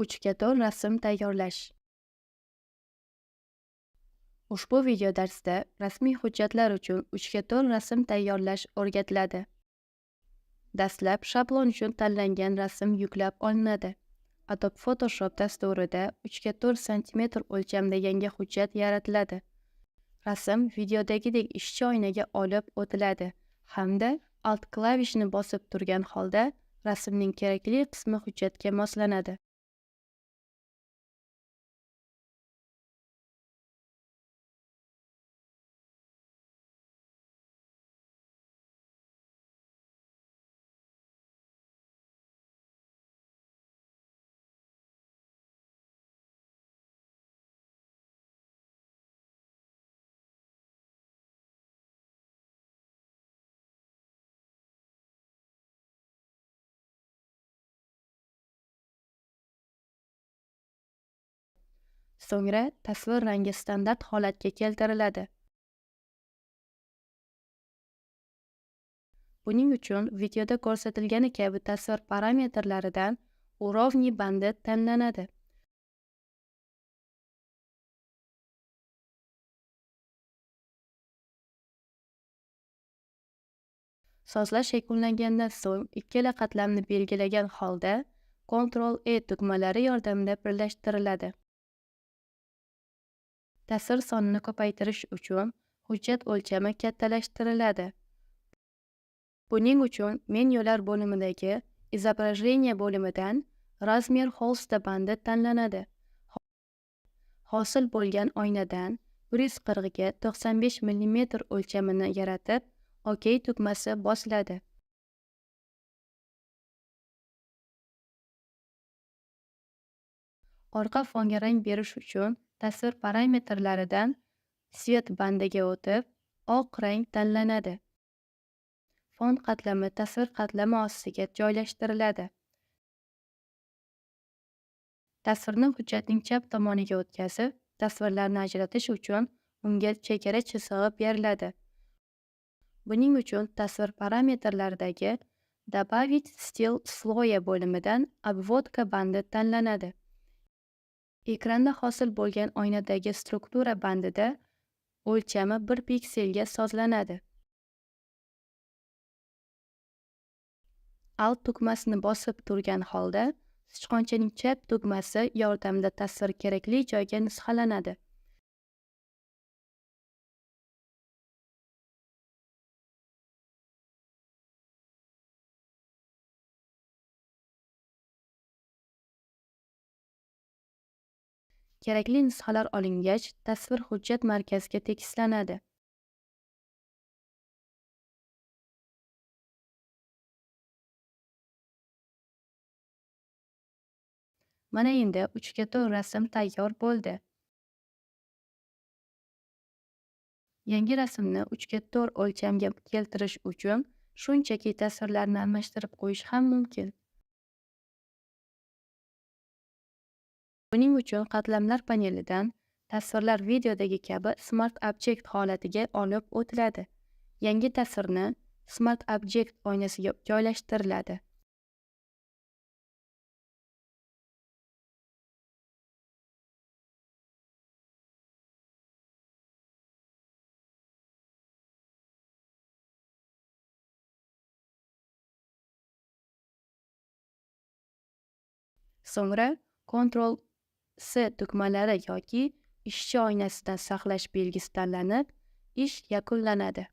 Uchga-to'rt rasm tayyorlash. Ushbu video darsda rasmiy hujjatlar uchun uchga-to'rt rasm tayyorlash o'rgatiladi. Dastlab shablon uchun tanlangan rasm yuklab olinadi. Adobe Photoshop dasturida 3x4 cm o'lchamda yangi hujjat yaratiladi. Rasm videodagidek ishchi oynaga olib o'tiladi hamda Alt klavishni bosib turgan holda rasmning kerakli qismi hujjatga moslanadi. So'ngra tasvir rangi standart holatga keltiriladi. Buning uchun videoda ko'rsatilgani kabi tasvir parametrlaridan уровни bandi tanlanadi. Sozlash yakunlangandan so'ng ikkala qatlamni belgilagan holda Ctrl+A tugmalari yordamida birlashtiriladi. Tasvir sonini ko'paytirish uchun hujjat o'lchami kattalashtiriladi. Buning uchun menyular bo'limidagi изображение bo'limidan Razmer Holsta bandi tanlanadi. Hosil bo'lgan oynadan 140 ga 95 mm o'lchamini yaratib, OK tugmasi bosiladi. Orqa fonga rang berish uchun tasvir parametrlaridan svet bandiga o'tib, oq rang tanlanadi. Fon qatlami tasvir qatlami ostiga joylashtiriladi. Tasvirni hujjatning chap tomoniga o'tkazib, tasvirlarni ajratish uchun unga chegara chizig'i beriladi. Buning uchun tasvir parametrlaridagi Добавить stil sloya bo'limidan obvodka bandi tanlanadi. Ekranda hosil bo'lgan oynadagi struktura bandida o'lchami 1 pikselga sozlanadi. Alt tugmasini bosib turgan holda sichqonchaning chap tugmasi yordamida tasvir kerakli joyga nusxalanadi. Kerakli nusxalar olingach, tasvir hujjat markaziga tekislanadi. Mana endi 3x4 rasm tayyor bo'ldi. Yangi rasmni 3x4 o'lchamga keltirish uchun shunchaki tasvirlarni almashtirib qo'yish ham mumkin. Buning uchun qatlamlar panelidan tasvirlar videodagi kabi Smart Object holatiga olib o'tiladi. Yangi tasvirni Smart Object oynasiga joylashtiriladi. So'ngra Ctrl+C tugmalari yoki ishchi oynasidan saqlash belgisi tanlanib, ish yakunlanadi.